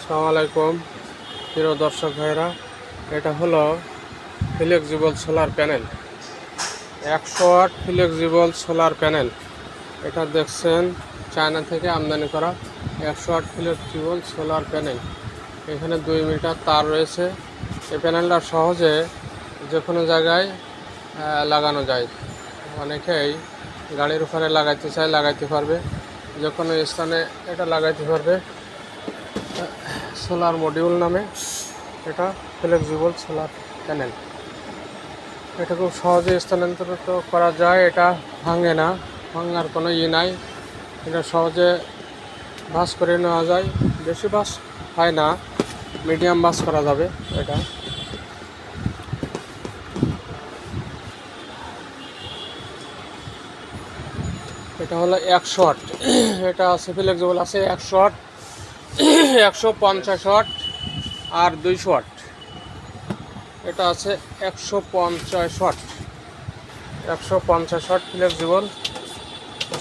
আসসালামু আলাইকুম প্রিয় দর্শক ভাইরা, এটা হলো flexible solar panel. 100 watt flexible solar panel. এটা দেখছেন চায়না থেকে আমদানি করা 100 ওয়াট ফ্লেক্সিবল সোলার প্যানেল। এখানে 2 মিটার তার রয়েছে। এই প্যানেলটা সহজে যে কোনো জায়গায় লাগানো যায়। অনেকেই গাড়ির উপরে লাগাইতে চায়, লাগাইতে পারবে, যে কোনো স্থানে এটা লাগাইতে পারবে। সোলার মডিউল নামে এটা ফ্লেক্সিবল সোলার প্যানেল। এটা খুব সহজে স্থানান্তরিত করা যায়। এটা ভাঙে না, ভাঙার কোনো নাই। এটা সহজে ভাঁজ করে নেওয়া যায়। বেশি ভাঁজ হয় না, মিডিয়াম ভাঁজ করা যাবে। এটা হলো 100 ওয়াট। এটা আছে ফ্লেক্সিবল, আছে 100 ওয়াট, 150 ওয়াট আর 200 ওয়াট। এটা আছে 150 watt, 150 watt flexible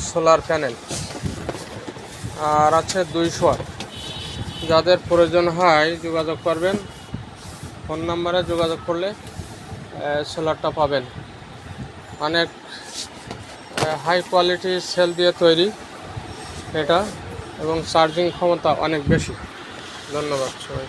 solar panel. আর আছে 200 ওয়াট। যাদের প্রয়োজন হয় যোগাযোগ করবেন, ফোন নাম্বারে যোগাযোগ করলে সোলারটা পাবেন। অনেক হাই কোয়ালিটি সেল দিয়ে তৈরি এটা, এবং চার্জিং ক্ষমতা অনেক বেশি। ধন্যবাদ সবাই।